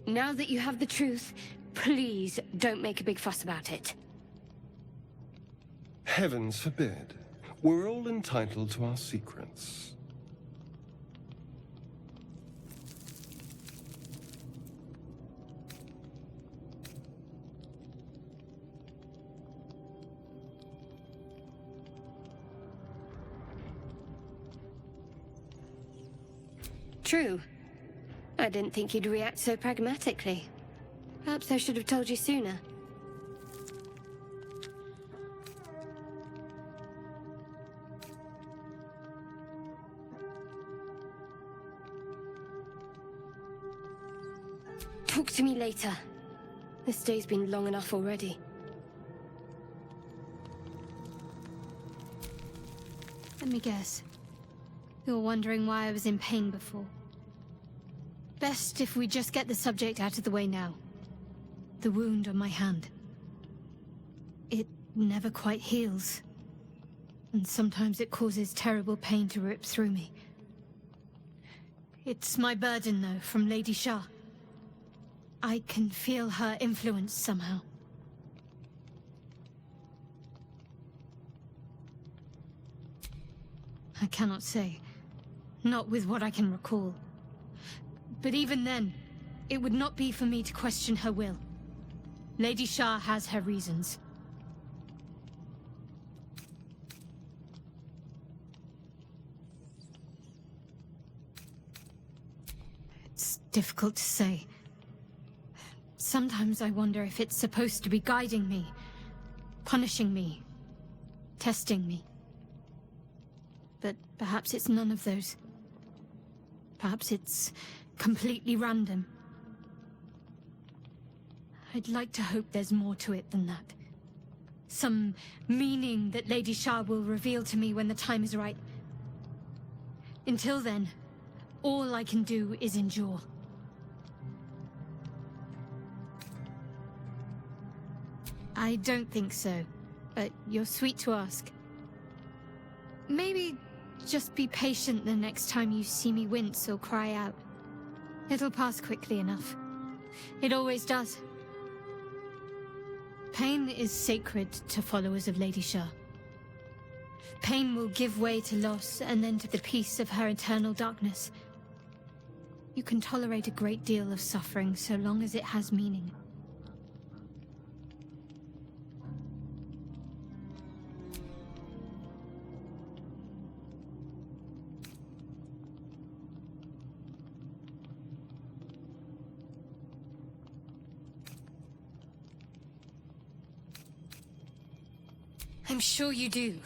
Now that you have the truth, please don't make a big fuss about it. Heavens forbid. We're all entitled to our secrets. True. I didn't think you'd react so pragmatically. Perhaps I should have told you sooner. Talk to me later. This day's been long enough already. Let me guess. You're wondering why I was in pain before. Best if we just get the subject out of the way now. The wound on my hand. It never quite heals. And sometimes it causes terrible pain to rip through me. It's my burden, though, from Lady Shah. I can feel her influence somehow. I cannot say. Not with what I can recall. But even then, it would not be for me to question her will. Lady Shah has her reasons. It's difficult to say. Sometimes I wonder if it's supposed to be guiding me, punishing me, testing me. But perhaps it's none of those. Perhaps it's completely random. I'd like to hope there's more to it than that. Some meaning that Lady Shah will reveal to me when the time is right. Until then, all I can do is endure. I don't think so, but you're sweet to ask. Maybe just be patient the next time you see me wince or cry out. It'll pass quickly enough. It always does. Pain is sacred to followers of Lady Shah. Pain will give way to loss and then to the peace of her eternal darkness. You can tolerate a great deal of suffering so long as it has meaning. I'm sure you do.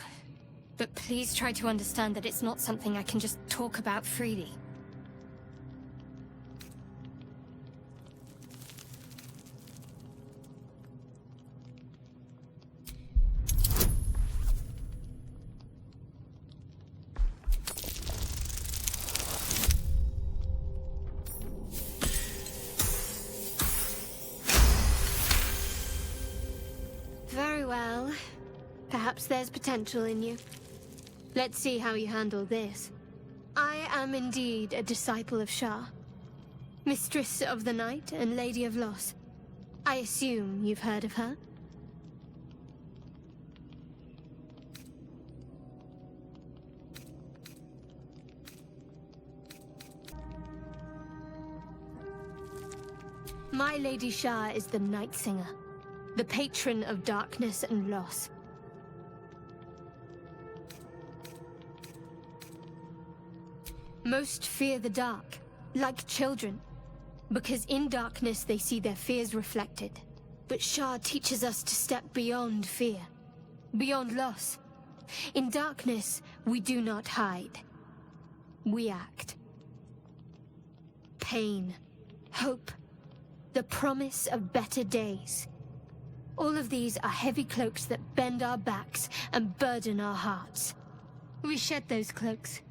But please try to understand that it's not something I can just talk about freely. Very well. Perhaps there's potential in you. Let's see how you handle this. I am indeed a disciple of Shah, Mistress of the Night and Lady of Loss. I assume you've heard of her? My Lady Shah is the Night Singer, the patron of darkness and loss. Most fear the dark, like children, because in darkness they see their fears reflected. But Shah teaches us to step beyond fear, beyond loss. In darkness, we do not hide. We act. Pain, hope, the promise of better days. All of these are heavy cloaks that bend our backs and burden our hearts. We shed those cloaks.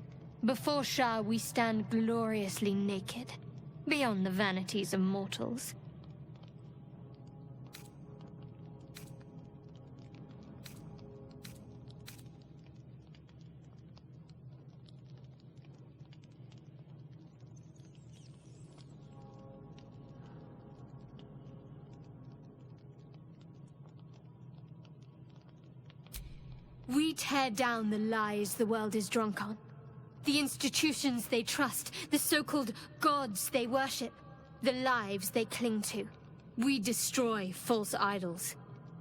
Before Shah, we stand gloriously naked, beyond the vanities of mortals. We tear down the lies the world is drunk on. The institutions they trust, the so-called gods they worship, the lives they cling to. We destroy false idols,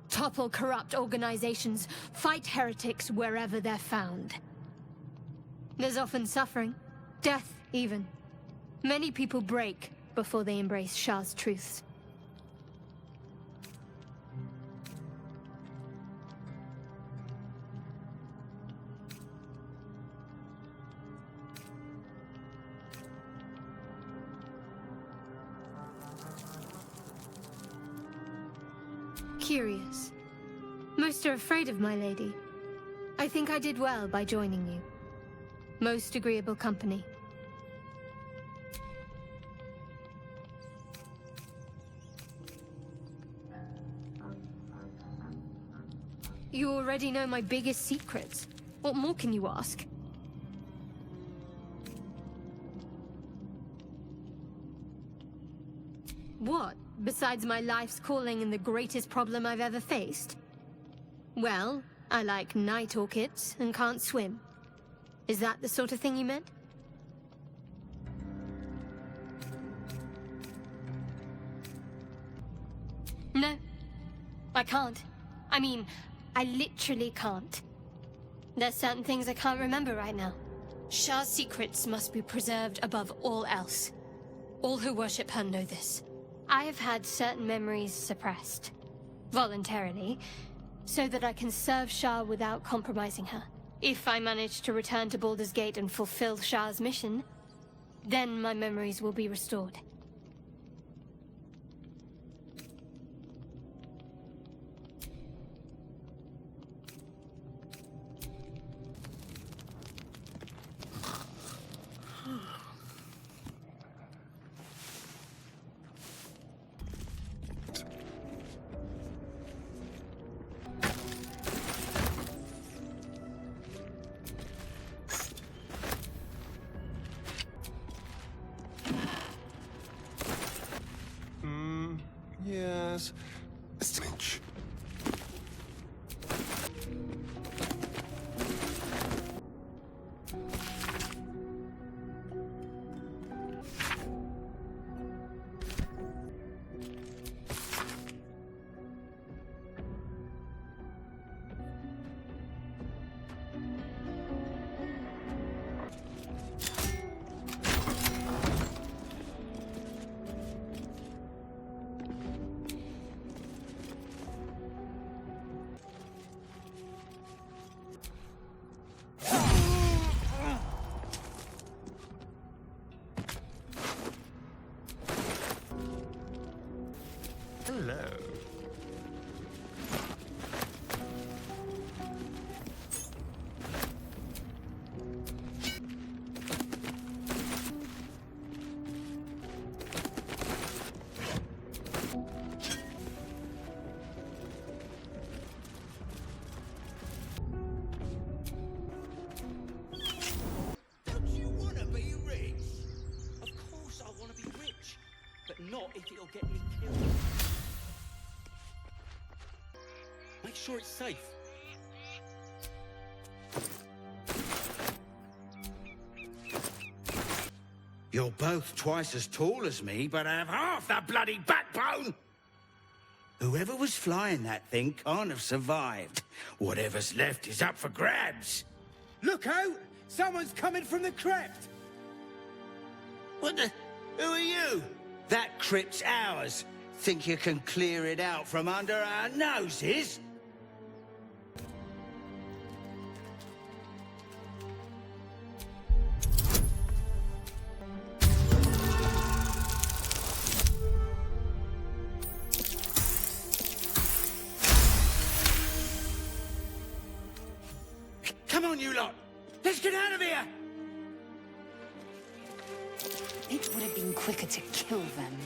topple corrupt organizations, fight heretics wherever they're found. There's often suffering, death even. Many people break before they embrace Shah's truths. Curious. Most are afraid of my lady. I think I did well by joining you. Most agreeable company. You already know my biggest secrets. What more can you ask? What? Besides my life's calling and the greatest problem I've ever faced? Well, I like night orchids and can't swim. Is that the sort of thing you meant? No, I can't. I mean, I literally can't. There's certain things I can't remember right now. Shah's secrets must be preserved above all else. All who worship her know this. I have had certain memories suppressed, voluntarily, so that I can serve Shah without compromising her. If I manage to return to Baldur's Gate and fulfill Shah's mission, then my memories will be restored. if it'll get me killed. Make sure it's safe. You're both twice as tall as me, but have half the bloody backbone! Whoever was flying that thing can't have survived. Whatever's left is up for grabs. Look out! Someone's coming from the crypt! What the... Who are you? That crypt's ours. Think you can clear it out from under our noses? Come on, you lot! Let's get out of here! It would have been quicker to kill them.